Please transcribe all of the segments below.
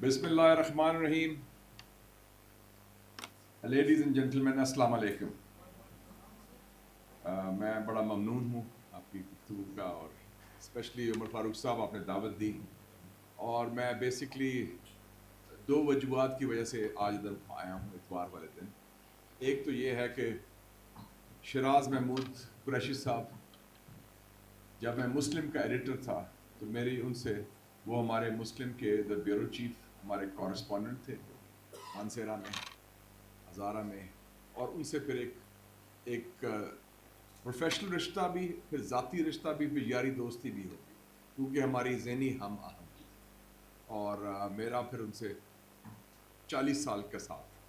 بسم اللہ الرحمن الرحیم. لیڈیز اینڈ جینٹلمین السلام علیکم. میں بڑا ممنون ہوں آپ کی گفتگو کا، اور اسپیشلی عمر فاروق صاحب آپ نے دعوت دی، اور میں بیسکلی دو وجوہات کی وجہ سے آج ادھر آیا ہوں اتوار والے دن. ایک تو یہ ہے کہ شراز محمود قریشی صاحب، جب میں مسلم کا ایڈیٹر تھا تو میری ان سے، وہ ہمارے مسلم کے دا بیورو چیف، ہمارے کورسپونڈنٹ تھے مانسیرا میں، ہزارہ میں، اور ان سے پھر ایک پروفیشنل رشتہ بھی، پھر ذاتی رشتہ بھی، پھر یاری دوستی بھی ہوگی، کیونکہ ہماری ذہنی ہم آہنگی تھی، اور میرا پھر ان سے 40 سال کا ساتھ تھا.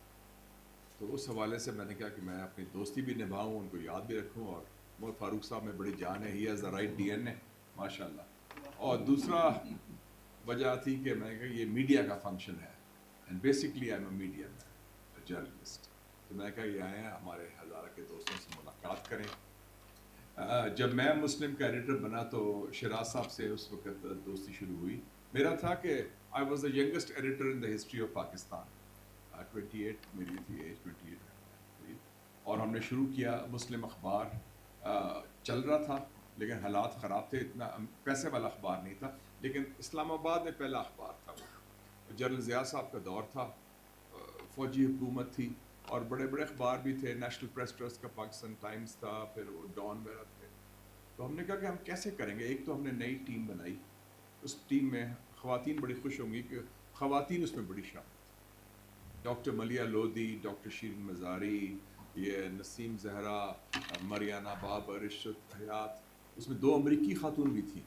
تو اس حوالے سے میں نے کہا کہ میں اپنی دوستی بھی نبھاؤں، ان کو یاد بھی رکھوں، اور عمر فاروق صاحب میں بڑی جان ہے، he has the right DNA این اے ماشاء اللہ. اور دوسرا وجہ تھی کہ میں نے کہا یہ میڈیا کا فنکشن ہے، and basically I am a media man, journalist. تو میں نے کہا یہ آئے ہیں ہمارے ہزارہ کے دوستوں سے ملاقات کریں. جب میں مسلم کا ایڈیٹر بنا تو شراز صاحب سے اس وقت دوستی شروع ہوئی. میرا تھا کہ I was the youngest editor in the history of Pakistan. 28 میری تھی ایج، 28، اور ہم نے شروع کیا مسلم اخبار. چل رہا تھا لیکن حالات خراب تھے، اتنا پیسے والا اخبار نہیں تھا، لیکن اسلام آباد میں پہلا اخبار تھا. وہ جنرل ضیاء صاحب کا دور تھا، فوجی حکومت تھی، اور بڑے بڑے اخبار بھی تھے، نیشنل پریس ٹرسٹ کا پاکستان ٹائمز تھا، پھر وہ ڈان وغیرہ تھے. تو ہم نے کہا کہ ہم کیسے کریں گے. ایک تو ہم نے نئی ٹیم بنائی، اس ٹیم میں خواتین بڑی خوش ہوں گی کہ خواتین اس میں بڑی شامل تھیں. ڈاکٹر ملیہ لودھی، ڈاکٹر شیرین مزاری، یہ نسیم زہرا، مریانہ بابر، عشرت حیات. اس میں 2 امریکی خاتون بھی تھیں،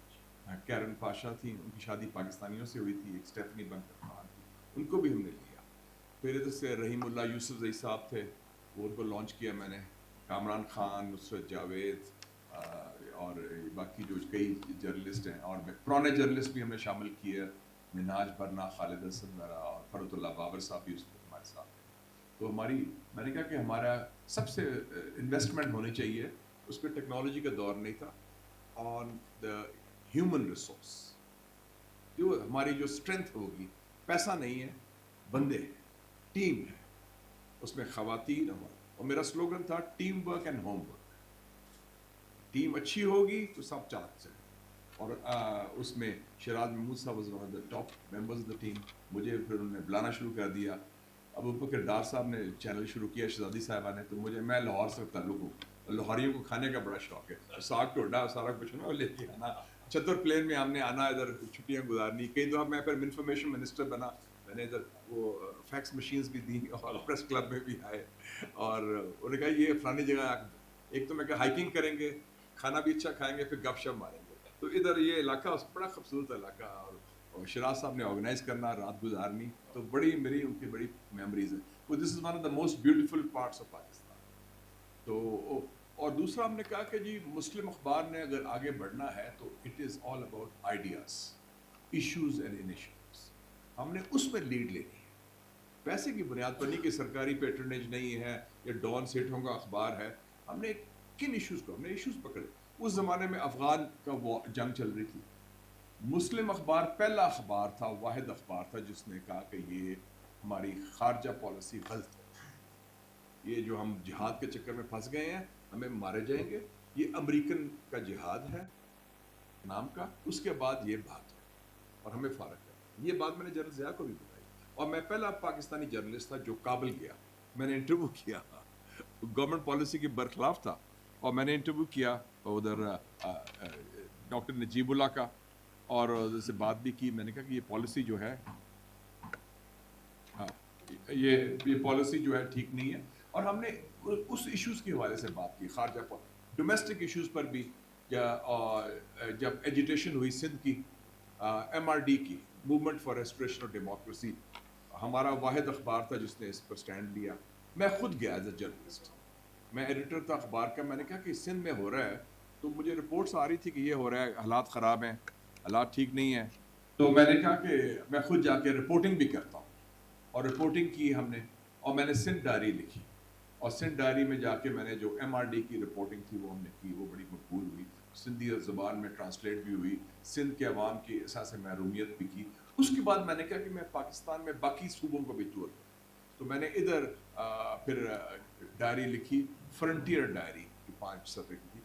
کیرن پاشا تھیں، ان کی شادی پاکستانیوں سے ہوئی تھی، ایک اسٹیفنی بنکر خان تھی، ان کو بھی ہم نے لیا. پھر ادھر سے رحیم اللہ یوسف زئی صاحب تھے، وہ ان کو لانچ کیا میں نے. کامران خان، نصرت جاوید، اور باقی جو کئی جرنلسٹ ہیں، اور پرانے جرنلسٹ بھی ہم نے شامل کیے، مناج برنا، خالد حسن وغیرہ، اور فرحت اللہ بابر صاحب بھی اس وقت ہمارے ساتھ تھے. تو میں نے کہا کہ ہمارا سب سے انویسٹمنٹ ہونی چاہیے، اس پہ ٹیکنالوجی کا دور نہیں تھا، آن دا ہیومن ریسورس، جو ہماری جو اسٹرینتھ ہوگی. پیسہ نہیں ہے، بندے ہیں، ٹیم ہے، اس میں خواتین اور میرا سلوگن تھا team work and home work. Team اچھی ہوگی تو سب چاک چلے. اور اس میں شراز محمود صاحب was one of the top members of the team. مجھے پھر انہوں نے بلانا شروع کر دیا. ابو بکر ڈار صاحب نے چینل شروع کیا، شہزادی صاحبہ نے، تو میں لاہور سے تعلق ہوں، لاہوریوں کو کھانے کا بڑا شوق ہے، ساگ ٹوڈا سارا کچھ نا لے کے آنا. چتر پلین میں ہم نے آنا، ادھر چھٹیاں گزارنی. کئی دفعہ میں پھر انفارمیشن منسٹر بنا، میں نے ادھر وہ فیکس مشینز بھی دیں، اور پریس کلب میں بھی آئے، اور انہوں نے کہا یہ فلانی جگہ. ایک تو میں کہا ہائکنگ کریں گے، کھانا بھی اچھا کھائیں گے، پھر گپ شپ ماریں گے. تو ادھر یہ علاقہ بڑا خوبصورت علاقہ، اور شراز صاحب نے آرگنائز کرنا، رات گزارنی، تو بڑی میری ان کی بڑی میموریز ہیں. وہ this is one of the most beautiful parts of Pakistan. تو اور دوسرا ہم نے کہا کہ جی مسلم اخبار نے اگر آگے بڑھنا ہے تو it is all about ideas, issues and initiatives. ہم نے اس میں لیڈ لینی ہے، پیسے کی بنیاد پر نہیں کہ سرکاری پیٹرنیج نہیں ہے یا ڈان سیٹھوں کا اخبار ہے. ہم نے کن ایشوز کو، ہم نے ایشوز پکڑے. اس زمانے میں افغان کا جنگ چل رہی تھی. مسلم اخبار پہلا اخبار تھا، واحد اخبار تھا جس نے کہا کہ یہ ہماری خارجہ پالیسی غلط ہے، یہ جو ہم جہاد کے چکر میں پھنس گئے ہیں، ہمیں مارے جائیں گے، یہ امریکن کا جہاد ہے نام کا، اس کے بعد یہ بھاگ جائیں اور ہمیں فارغ کر دیں. یہ بات میں نے جنرل ضیاء کو بھی بتائی، اور میں پہلا پاکستانی جرنلسٹ تھا جو کابل گیا. میں نے انٹرویو کیا، گورنمنٹ پالیسی کے برخلاف تھا، اور میں نے انٹرویو کیا ادھر ڈاکٹر نجیب اللہ کا، اور سے بات بھی کی. میں نے کہا کہ یہ پالیسی جو ہے، ہاں یہ پالیسی جو ہے ٹھیک نہیں ہے. اور ہم نے اس ایشوز کے حوالے سے بات کی، خارجہ ڈومیسٹک ایشوز پر بھی. جب ایجیٹیشن ہوئی سندھ کی، ایم آر ڈی کی، movement for restoration of democracy, ہمارا واحد اخبار تھا جس نے اس پر سٹینڈ لیا. میں خود گیا ایز اے جرنلسٹ، میں ایڈیٹر تھا اخبار کا. میں نے کہا کہ سندھ میں ہو رہا ہے، تو مجھے رپورٹس آ رہی تھی کہ یہ ہو رہا ہے، حالات خراب ہیں، حالات ٹھیک نہیں ہیں. تو میں نے کہا کہ میں خود جا کے رپورٹنگ بھی کرتا ہوں، اور رپورٹنگ کی ہم نے، اور میں نے سندھ ڈائری لکھی، اور سندھ ڈائری میں جا کے میں نے جو ایم آر ڈی کی رپورٹنگ تھی وہ ہم نے کی. وہ بڑی مقبول ہوئی، سندھی زبان میں ٹرانسلیٹ بھی ہوئی، سندھ کے عوام کی احساس محرومیت بھی کی. اس کے بعد میں نے کہا کہ میں پاکستان میں باقی صوبوں کو بھی ٹور کروں. تو میں نے ادھر پھر ڈائری لکھی, فرنٹیئر ڈائری, جو 5 صفحے کی تھی.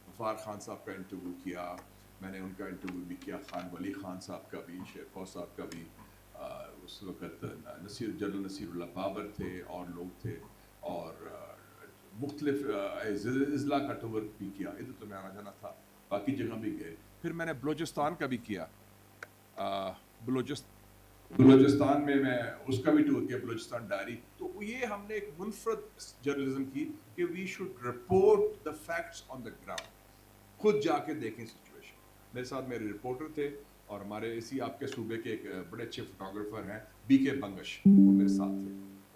غفار خان صاحب کا انٹرویو کیا میں نے, ان کا انٹرویو بھی کیا, خان ولی خان صاحب کا بھی, شیر فوز صاحب کا بھی, اس وقت جنرل نصیر اللہ بابر تھے اور لوگ تھے, اور مختلف اضلاع کا ٹور بھی کیا. ادھر تو میں آنا جانا تھا, باقی جگہ بھی گئے. پھر میں نے بلوچستان کا بھی کیا, بلوچستان میں اس کا بھی ٹور کیا, بلوچستان ڈائری. تو یہ ہم نے ایک منفرد جرنلزم کی کہ we should report the facts on the ground, خود جا کے دیکھیں سچویشن. میرے ساتھ میرے رپورٹر تھے, اور ہمارے اسی آپ کے صوبے کے ایک بڑے اچھے فوٹوگرافر ہیں بی کے بنگش, وہ میرے ساتھ تھے.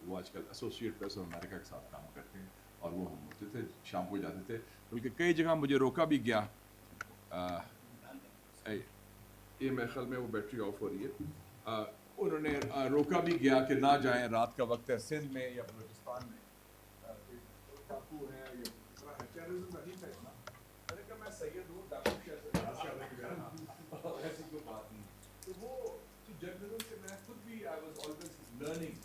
وہ آج کل ایسوسیٹ پریس آف امریکہ کے ساتھ کام کرتے ہیں, اور وہ ہم ہوتے تھے, شام کو جاتے تھے. بلکہ کئی جگہ مجھے روکا بھی گیا. یہ میرے خیال میں وہ بیٹری آف ہو رہی ہے. انہوں نے روکا بھی گیا کہ نہ جائیں, رات کا وقت ہے, سندھ میں یا بلوچستان میں ڈاکو ہے یا ٹیررزم نہیں تھا اتنا. میں نے کہا میں سید ہوں, ڈاکو شہر سے ایسی کوئی بات نہیں. تو وہ جرنلزم سے میں خود بھی I was always learning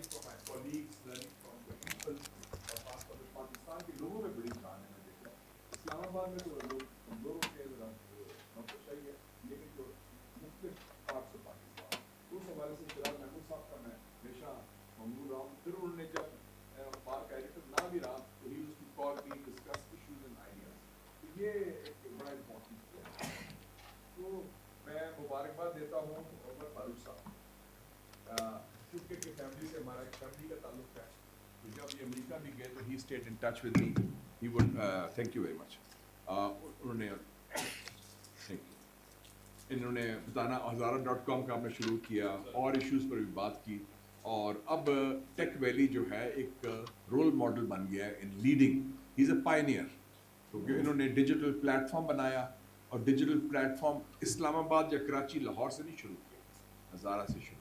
from my colleagues, learning from the people. اور خاص طور پہ پاکستان کے لوگوں میں بڑی جان ہے. میں دیکھا اسلام آباد میں تو لوگ کمزور ہوتے ہیں, ہم تو صحیح ہے, لیکن جو مختلف پارٹس آف پاکستان, اس حوالے سے فراز محمود صاحب کا میں ہمیشہ ممنون رہا ہوں. پھر انہوں نے جب بار کا ایڈیٹر نہ بھی رہا تو ہی used to call me, discuss issues and ideas. تو یہ ایک بڑا امپورٹنٹ ہے. تو میں مبارکباد دیتا ہوں عمر فاروق صاحب, کیونکہ کہ فیملی سے ہمارا ایک فیملی کا تعلق ہے. تو جب یہ امریکہ بھی گئے تو he stayed in touch with me. He would thank you very much. انہوں نے بتانا ہزارہ.com کا ہم نے شروع کیا, اور ایشوز پر بھی بات کی. اور اب ٹیک ویلی جو ہے ایک رول ماڈل بن گیا ہے in leading. He is a pioneer, کیونکہ انہوں نے ڈیجیٹل پلیٹ فارم بنایا, اور ڈیجیٹل پلیٹ فارم اسلام آباد یا کراچی لاہور سے نہیں شروع کیا, ہزارہ سے شروع کیا.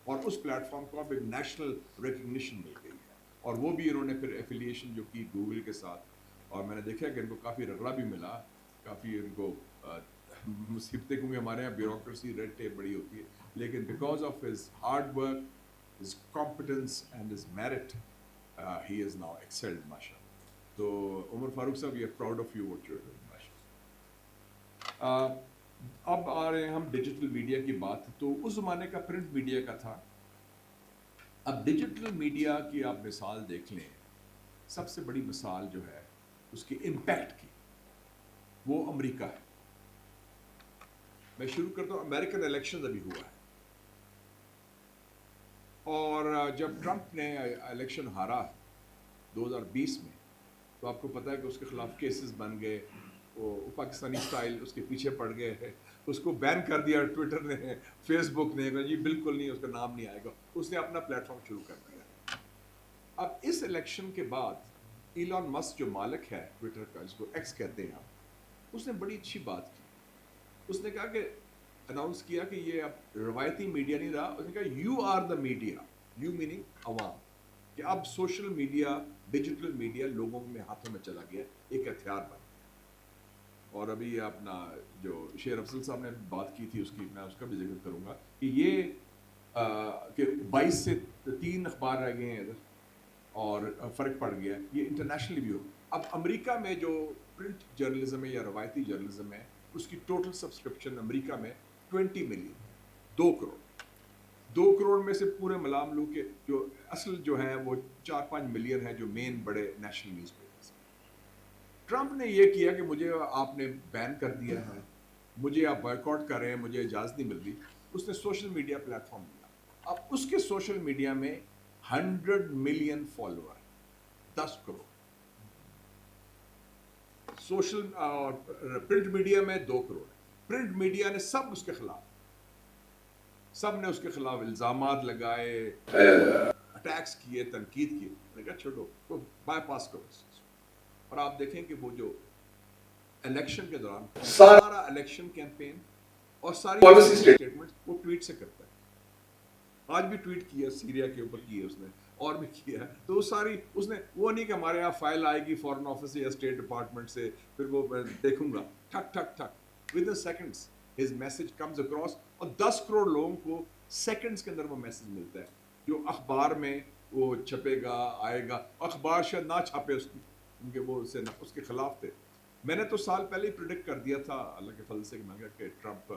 اور اس پلیٹ فارم کو اب ایک نیشنل ریکگنیشن مل گئی ہے. اور وہ بھی انہوں نے پھر ایفیلیشن جو کی گوگل کے ساتھ, اور میں نے دیکھا کہ ان کو کافی رگڑا بھی ملا, کافی ان کو مصیبتیں, کیونکہ ہمارے یہاں بیوروکریسی ریڈ ٹیپ بڑی ہوتی ہے. لیکن because of his hard work, his competence and his merit, he is now excelled ماشاء اللہ. تو عمر فاروق صاحب, we are proud of you what you are doing ماشاء اللہ. اب آ رہے ہیں ہم ڈیجیٹل میڈیا کی بات. تو اس زمانے کا پرنٹ میڈیا کا تھا. اب ڈیجیٹل میڈیا کی آپ مثال دیکھ لیں, سب سے بڑی مثال جو ہے اس کے امپیکٹ کی, وہ امریکہ ہے. میں شروع کرتا ہوں, امریکن الیکشن ابھی ہوا ہے, اور جب ٹرمپ نے الیکشن ہارا 2020 میں, تو آپ کو پتہ ہے کہ اس کے خلاف کیسز بن گئے, وہ پاکستانی سٹائل اس کے پیچھے پڑ گئے, اس کو بین کر دیا ٹویٹر نے, فیس بک نے, جی بالکل نہیں, اس کا نام نہیں آئے گا. اس نے اپنا پلیٹ فارم شروع کر دیا. اب اس الیکشن کے بعد ایلان مسک جو مالک ہے ٹویٹر کا, جس کو ایکس کہتے ہیں آپ, اس نے بڑی اچھی بات کی. اس نے کہا کہ اناؤنس کیا کہ یہ اب روایتی میڈیا نہیں رہا. اس نے کہا you are the media, you meaning عوام, کہ اب سوشل میڈیا, ڈیجیٹل میڈیا لوگوں میں ہاتھوں میں چلا گیا, ایک ہتھیار بن گیا. اور ابھی اپنا جو شیر افضل صاحب نے بات کی تھی, اس کی میں اس کا بھی ذکر کروں گا کہ یہ کہ 22 سے 3 اخبار رہ گئے ہیں ادھر, اور فرق پڑ گیا. یہ انٹرنیشنلی بھی ہو. اب امریکہ میں جو پرنٹ جرنلزم ہے یا روایتی جرنلزم ہے, اس کی ٹوٹل سبسکرپشن امریکہ میں 20 ملین, 2 کروڑ. 2 کروڑ میں سے پورے ملام لو کے جو اصل جو ہے وہ 4-5 ملین ہے جو مین بڑے نیشنل نیوز پیپرز. ٹرمپ نے یہ کیا کہ مجھے آپ نے بین کر دیا ہے, مجھے آپ بائیک آؤٹ کر رہے ہیں, مجھے اجازت نہیں مل رہی. اس نے سوشل میڈیا پلیٹ فارم دیا. اب اس کے سوشل میڈیا میں 100 ملین فالوور, 10 کروڑ. سوشل اور پرنٹ میڈیا میں 2 کروڑ. پرنٹ میڈیا نے سب اس کے خلاف, سب نے اس کے خلاف الزامات لگائے, اٹیکس کیے, تنقید کی. میں نے کہا چھوڑو, بائی پاس کرو اس چیز. اور آپ دیکھیں کہ وہ جو الیکشن کے دوران سارا الیکشن کیمپین اور ساری پالیسی اسٹیٹمنٹ وہ ٹویٹ سے کرتا ہے. آج بھی ٹویٹ کیا, سیریا کے اوپر کیا اس نے, اور بھی کیا. تو وہ ساری اس نے, وہ نہیں کہ ہمارے یہاں فائل آئے گی فارن آفس سے یا اسٹیٹ ڈپارٹمنٹ سے, پھر وہ میں دیکھوں گا, ٹھک ٹھک ٹھک, within seconds his message comes across, اور 10 کروڑ لوگوں کو سیکنڈز کے اندر وہ میسج ملتا ہے جو اخبار میں وہ چھپے گا آئے گا. اخبار شاید نہ چھاپے اس کی کیونکہ وہ اس کے خلاف تھے. میں نے تو سال پہلے ہی پریڈکٹ کر دیا تھا اللہ کے فضل سے کہ میں کہا کہ ٹرمپ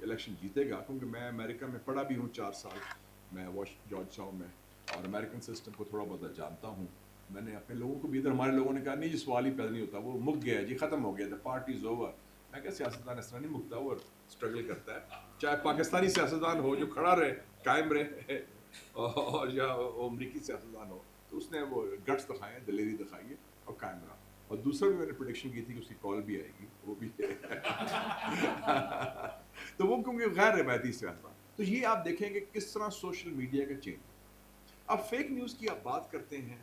الیکشن جیتے گا, کیونکہ میں امریکہ میں پڑھا بھی ہوں 4 سال, میں جارج ٹاؤن میں, اور امریکن سسٹم کو تھوڑا بہت جانتا ہوں. میں نے اپنے لوگوں کو بھی ادھر, ہمارے لوگوں نے کہا نہیں جی سوال ہی پیدا نہیں ہوتا, وہ مک گیا جی, ختم ہو گیا, دا پارٹی از اوور. میں کہا سیاستدان اس طرح نہیں مکتا, وہ اسٹرگل کرتا ہے, چاہے پاکستانی سیاستدان ہو جو کھڑا رہے قائم رہے اور یا وہ امریکی سیاستدان ہو, تو اس نے وہ گٹس دکھائے, دلیری دکھائی ہے اور قائم رہا. اور دوسرا بھی میں نے پریڈکشن کی تھی کہ اس کی کال بھی آئے گی, وہ بھی تو وہ کیونکہ غیر روایتی سیاست. تو یہ آپ دیکھیں کہ کس طرح سوشل میڈیا کا چینج. اب فیک نیوز کی آپ بات کرتے ہیں,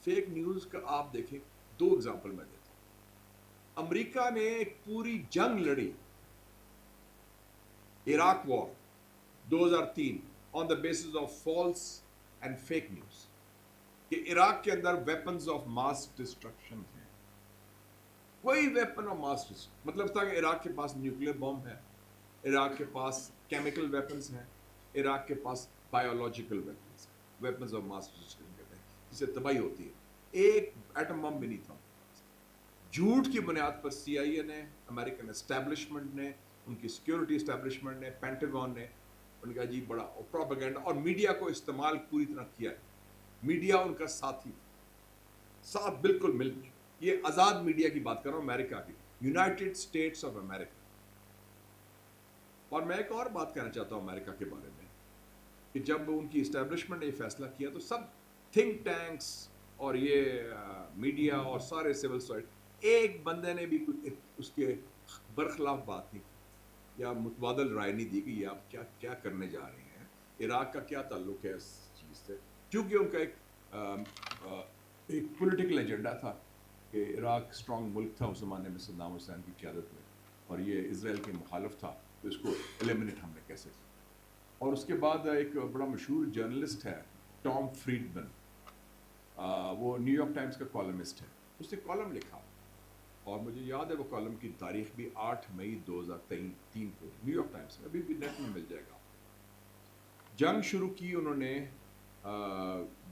فیک نیوز کا آپ دیکھیں 2 ایگزامپل میں دیتا ہوں. امریکہ نے ایک پوری جنگ لڑی, Iraq war 2003 on the basis of false and fake news, کہ عراق کے اندر ویپنز آف ماس ڈسٹرکشن ہیں. کوئی ویپن آف ماس ڈسٹرکشن مطلب تھا کہ عراق کے پاس نیوکلیر بم ہے, عراق کے پاس کیمیکل ویپنز ہیں, عراق کے پاس بایولوجیکل ویپنز ہیں, ویپنز آف ماس ڈسٹرکشن کہتے ہیں, جس سے تباہی ہوتی ہے. ایک ایٹم بم بھی نہیں تھا. جھوٹ کی بنیاد پر سی آئی اے نے, امریکن اسٹیبلشمنٹ نے, ان کی سیکورٹی اسٹیبلشمنٹ نے, پینٹاگون نے, ان کا جی بڑا پروپیگنڈا, اور میڈیا کو استعمال پوری طرح کیا ہے. میڈیا ان کا ساتھی تھا, ساتھ بالکل مل. یہ آزاد میڈیا کی بات کر رہا ہوں, امریکہ کی, یونائٹڈ اسٹیٹس آف امریکہ. اور میں ایک اور بات کہنا چاہتا ہوں امریکہ کے بارے میں, کہ جب ان کی اسٹیبلشمنٹ نے یہ فیصلہ کیا تو سب تھنک ٹینکس اور یہ میڈیا اور سارے سول سوسائٹی, ایک بندے نے بھی اس کے برخلاف بات نہیں کی یا متبادل رائے نہیں دی کہ یہ آپ کیا کرنے جا رہے ہیں, عراق کا کیا تعلق ہے اس چیز سے. کیونکہ ان کا ایک پولیٹیکل ایجنڈا تھا کہ عراق اسٹرانگ ملک تھا اس زمانے میں صدام حسین کی قیادت میں, اور یہ اسرائیل کے مخالف تھا, تو اس کو ایلیمنیٹ ہم نے کیسے کیا. اور اس کے بعد ایک بڑا مشہور جرنلسٹ ہے ٹام فریڈمن, وہ نیو یارک ٹائمز کا کالمسٹ ہے, اس نے کالم لکھا, اور مجھے یاد ہے وہ کالم کی تاریخ بھی 8 مئی 2003 کو نیو یارک ٹائمز میں, ابھی بھی نیٹ میں مل جائے گا. جنگ شروع کی انہوں نے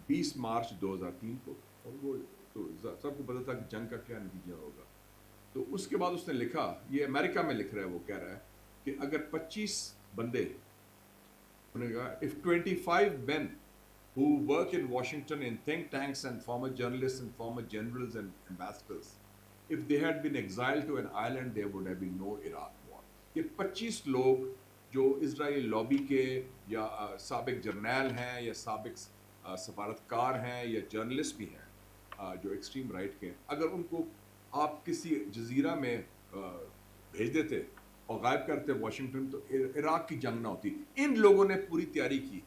20 مارچ 2003 کو, اور وہ تو سب کو پتا تھا کہ جنگ کا کیا نتیجہ ہوگا. تو اس کے بعد اس نے لکھا, یہ امریکہ میں لکھ رہا ہے, وہ کہہ رہا ہے کہ اگر 25 بندے, انہوں نے کہا if 25 men who work in Washington in think tanks and former journalists and former generals and ambassadors, if they had been exiled to an island there would have been no Iraq war. یہ 25 لوگ جو اسرائیلی lobby کے یا سابق جرنیل ہیں یا سابق سفارتکار ہیں یا جرنلسٹ بھی ہیں جو ایکسٹریم رائٹ کے ہیں, اگر ان کو آپ کسی جزیرہ میں بھیج دیتے اور غائب کرتے واشنگٹن, تو عراق کی جنگ نہ ہوتی. ان لوگوں نے پوری تیاری کی,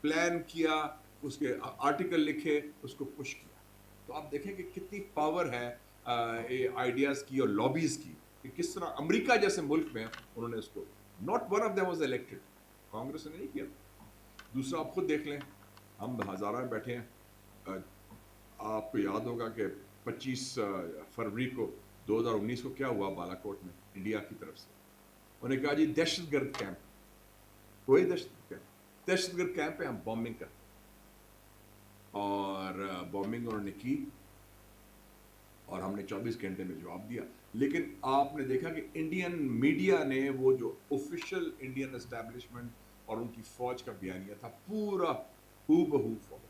پلان کیا, اس کے آرٹیکل لکھے, اس کو پش کیا. تو آپ دیکھیں کہ کتنی پاور ہے آئیڈیاز کی اور لابیز کی, کہ کس طرح امریکہ جیسے ملک میں انہوں نے اس کو, not one of them was elected, Congress نے نہیں کیا. دوسرا آپ خود دیکھ لیں, ہم ہزارہ میں بیٹھے ہیں, آپ کو یاد ہوگا کہ 25 فروری کو 2019 کو کیا ہوا بالا کوٹ میں انڈیا کی طرف سے, انہوں نے کہا جی دہشت گرد کیمپ, کوئی دہشت گرد کیمپ پہ ہم بامبنگ کرتے, اور بامبنگ انہوں نے کی, اور ہم نے 24 گھنٹے میں جواب دیا. لیکن آپ نے دیکھا کہ انڈین میڈیا نے وہ جو آفیشیل انڈین اسٹیبلشمنٹ اور ان کی فوج کا بیانیہ تھا پورا ہو بہو فالو,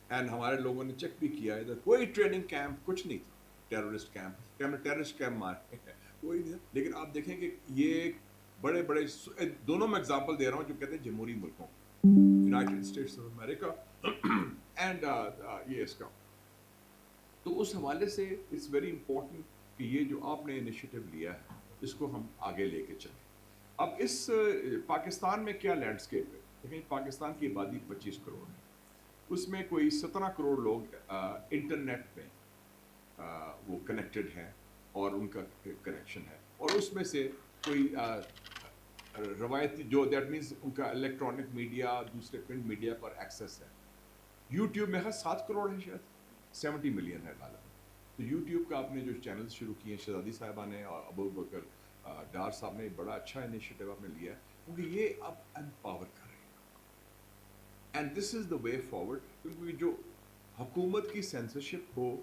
اینڈ ہمارے لوگوں نے چیک بھی کیا, ادھر کوئی ٹریننگ کیمپ کچھ نہیں تھا, ٹیررسٹ کیمپ, کہ ہم نے ٹیررسٹ کیمپ مارے کوئی نہیں. لیکن آپ دیکھیں کہ یہ بڑے بڑے دونوں میں اگزامپل دے رہا ہوں جو کہتے ہیں جمہوری ملکوں, United States of America and یہ اس کا. تو اس حوالے سے اٹس ویری امپورٹنٹ کہ یہ جو آپ نے انیشیٹو لیا ہے اس کو ہم آگے لے کے چلیں. اب اس پاکستان میں کیا لینڈسکیپ ہے, دیکھیں پاکستان کی آبادی 25 کروڑ ہے, اس میں کوئی 17 کروڑ لوگ انٹرنیٹ پہ وہ کنیکٹڈ ہیں اور ان کا کنیکشن ہے, اور اس میں سے کوئی روایتی جو دیٹ مینس ان کا الیکٹرانک میڈیا دوسرے پرنٹ میڈیا پر ایکسیس ہے. یوٹیوب میں 7 کروڑ ہے, شاید 70 ملین ہے غالباً. تو یوٹیوب کا آپ نے جو چینل شروع کیے ہیں شہزادی صاحبہ نے اور ابو بکر ڈار صاحب نے بڑا اچھا انیشیٹو آپ نے لیا ہے کیونکہ یہ اب امپاور کر رہے ہیں and this is the way forward کیونکہ جو حکومت کی سینسرشپ ہو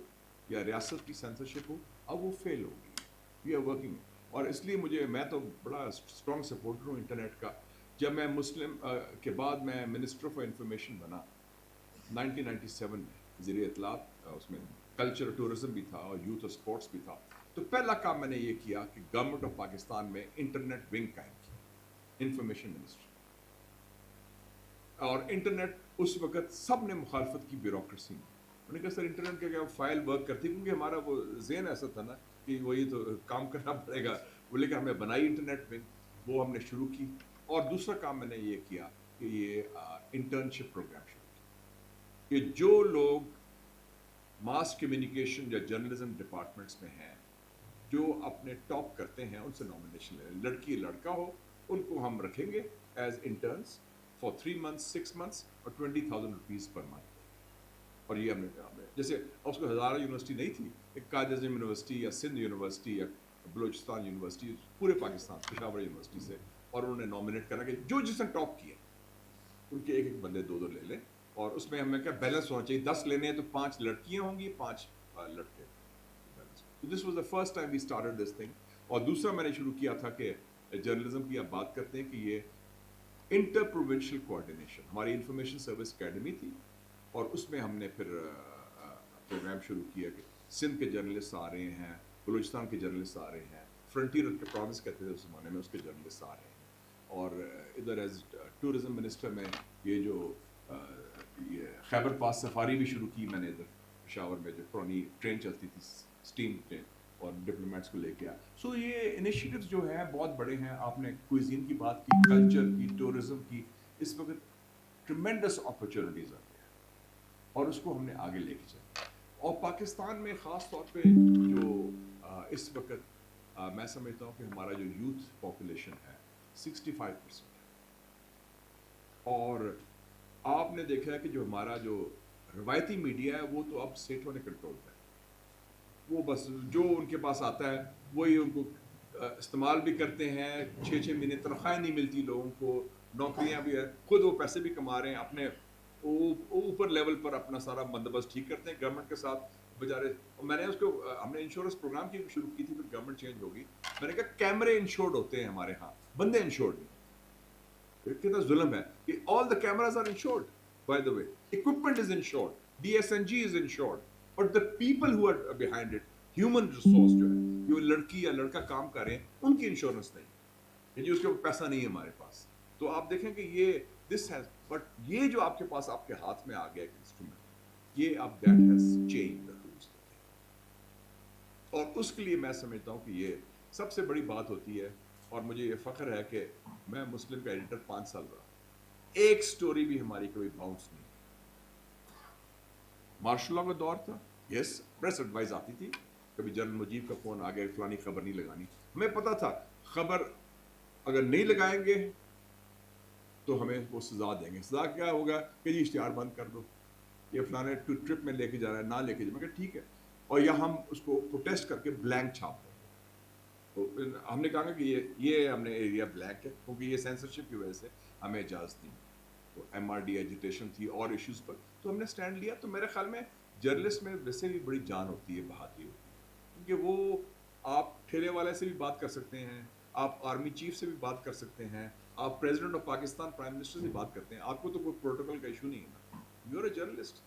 یا ریاست کی سینسرشپ ہو اب وہ فیل ہوگی وی آر ورکنگ اور اس لیے مجھے میں تو بڑا اسٹرانگ سپورٹر ہوں انٹرنیٹ کا جب میں مسلم کے بعد میں منسٹر فار انفارمیشن بنا 1997 میں زیر اطلاعات اس میں کلچر ٹورزم بھی تھا اور یوتھ اور اسپورٹس بھی تھا تو پہلا کام میں نے یہ کیا کہ گورنمنٹ آف پاکستان میں انٹرنیٹ ونگ قائم کی انفارمیشن منسٹری اور انٹرنیٹ اس وقت سب نے مخالفت کی بیوروکریسی میں انہوں نے کہا سر انٹرنیٹ کا کیا فائل ورک کرتی کیونکہ ہمارا وہ ذہن ایسا تھا نا کہ وہی تو کام کرنا پڑے گا وہ لے کر ہم نے بنائی انٹرنیٹ ونگ وہ ہم نے شروع کی اور دوسرا کام میں نے یہ کیا کہ یہ انٹرنشپ پروگرام شروع کیا کہ جو لوگ ماس کمیونیکیشن یا جرنلزم ڈپارٹمنٹس میں ہیں جو اپنے ٹاپ کرتے ہیں ان سے نامینیشن لے لڑکی لڑکا ہو ان کو ہم رکھیں گے as entrance for 3 months 6 months اور 20,000 روپیز پر منتھ اور یہ ہم نے کہا جیسے اس کو ہزارہ یونیورسٹی نہیں تھی ایک قائد اعظم یونیورسٹی یا سندھ یونیورسٹی یا بلوچستان یونیورسٹی پورے پاکستان پشاور یونیورسٹی سے اور انہوں نے نامینیٹ کرا کہ جو جس نے ٹاپ کیا ان کے ایک بندے 2 لے لیں اور اس میں ہمیں کیا بیلنس ہونا چاہیے 10 لینے ہیں تو 5 لڑکیاں ہوں گی 5 لڑکے this was the first time we started this thing اور دوسرا میں نے شروع کیا تھا کہ جرنلزم کی آپ بات کرتے ہیں کہ یہ انٹر پروونشل کوآرڈینیشن ہماری انفارمیشن سروس اکیڈمی تھی اور اس میں ہم نے پھر پروگرام شروع کیا کہ سندھ کے جرنلسٹ آ رہے ہیں بلوچستان کے جرنلسٹ آ رہے ہیں فرنٹیئر کے پروونس کہتے تھے اس زمانے میں اس کے جرنلسٹ آ رہے ہیں اور ادھر ایز ٹورزم منسٹر میں یہ جو یہ خیبر پاس سفاری بھی شروع کی میں نے ادھر پشاور میں جو پرانی ٹرین چلتی تھی اسٹیم ٹرین اور ڈپلومیٹس کو لے کے آیا سو یہ انیشیٹوز جو ہیں بہت بڑے ہیں آپ نے کوئزین کی بات کی کلچر کی ٹورزم کی اس وقت ٹریمینڈس اپرچونیٹیز آ گئی ہیں اور اس کو ہم نے آگے لے کے چلنا اور پاکستان میں خاص طور پہ جو اس وقت میں سمجھتا ہوں کہ ہمارا جو یوتھ پاپولیشن ہے 65% اور آپ نے دیکھا ہے کہ جو ہمارا جو روایتی میڈیا ہے وہ تو اب اسٹیٹوں نے کنٹرول ہے وہ بس جو ان کے پاس آتا ہے وہی ان کو استعمال بھی کرتے ہیں 6 مہینے تنخواہیں نہیں ملتی لوگوں کو نوکریاں بھی ہے خود وہ پیسے بھی کما رہے ہیں اپنے اوپر لیول پر اپنا سارا بندوبست ٹھیک کرتے ہیں گورنمنٹ کے ساتھ بچارے میں نے اس کو ہم نے انشورنس پروگرام کی شروع کی تھی پھر گورنمنٹ چینج ہوگی میں نے کہا کیمرے انشورڈ ہوتے ہیں ہمارے ہاں بندے انشورڈ نہیں کتنا ظلم ہے کہ all the cameras are insured by the way equipment is insured DSNG is insured but the people who are behind it human resource جو ہے جو لڑکی یا لڑکا کام کر رہے ہیں ان کی انشورنس نہیں یعنی اس کے پیسہ نہیں ہے ہمارے پاس تو آپ دیکھیں کہ یہ this has but یہ جو آپ کے پاس آپ کے ہاتھ میں آ گیا ایک انسٹرومنٹ یہ اب that has changed the rules اور اس کے لیے میں سمجھتا ہوں کہ یہ سب سے بڑی بات ہوتی ہے اور مجھے یہ فخر ہے کہ میں مسلم کا ایڈیٹر 5 سال رہا ایک سٹوری بھی ہماری کبھی باؤنس نہیں مارشل لا کا دور تھا یس پریس ایڈوائز آتی تھی کبھی جنرل مجیب کا فون آ گیا فلانی خبر نہیں لگانی ہمیں پتا تھا خبر اگر نہیں لگائیں گے تو ہمیں وہ سزا دیں گے سزا کیا ہوگا کہ جی اشتہار بند کر دو یہ فلانے ٹرپ میں لے کے جا رہا ہے نہ لے کے جا میں کہ ٹھیک ہے اور یا ہم اس کو پروٹیسٹ کر کے بلینک چھاپ دیں تو ہم نے کہا کہ یہ ہم نے ایریا بلیک ہے کیونکہ یہ سینسرشپ کی وجہ سے ہمیں اجازت نہیں تو ایم آر ڈی ایجیٹیشن تھی اور ایشوز پر تو ہم نے سٹینڈ لیا تو میرے خیال میں جرنلسٹ میں ویسے بھی بڑی جان ہوتی ہے بہادری ہوتی ہے کیونکہ وہ آپ ٹھیلے والے سے بھی بات کر سکتے ہیں آپ آرمی چیف سے بھی بات کر سکتے ہیں آپ president of Pakistan prime minister سے بات کرتے ہیں آپ کو تو کوئی پروٹوکول کا ایشو نہیں ہے نا یو آر اے جرنلسٹ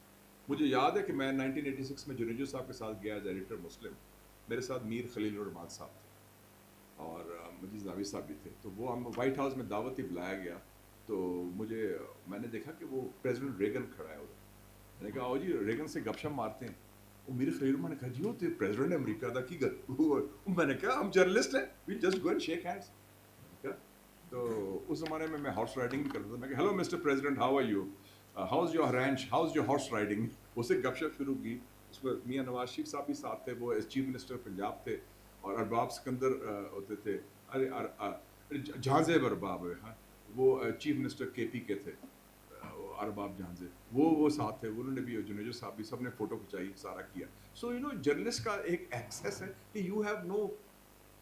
مجھے یاد ہے کہ میں 1986 میں جنیجو صاحب کے ساتھ گیا ایز ایڈیٹر مسلم میرے ساتھ میر خلیل الرحمان صاحب تھے اور مجید جاوید صاحب بھی تھے تو وہ ہم وائٹ ہاؤس میں دعوت ہی بلایا گیا تو میں نے دیکھا کہ وہ پریزیڈنٹ ریگن کھڑا ہے ادھر میں نے کہا آؤ جی ریگن سے گپ شپ مارتے ہیں وہ میرے خلیل نے کہا جی وہ تو پریزیڈنٹ امریکہ دا کی میں نے کہا ہم جرنلسٹ ہیں we just go and shake hands تو اس زمانے میں ہارس رائڈنگ بھی کرتا تھا میں کہ hello mister president how are you how's your ranch how's your horse riding اس سے گپ شپ شروع کی اس میں میاں نواز شریف صاحب بھی ساتھ تھے وہ ایز چیف منسٹر پنجاب تھے اور ارباب سکندر ہوتے تھے ارے جہاں زیب ارباب ہاں وہ چیف منسٹر کے پی کے تھے ارباب جہاں سے وہ ساتھ تھے انہوں نے بھی جنیجو صاحب بھی سب نے فوٹو کھچائی سارا کیا سو یو نو جرنلسٹ کا ایک ایکسیس ہے کہ یو ہیو نو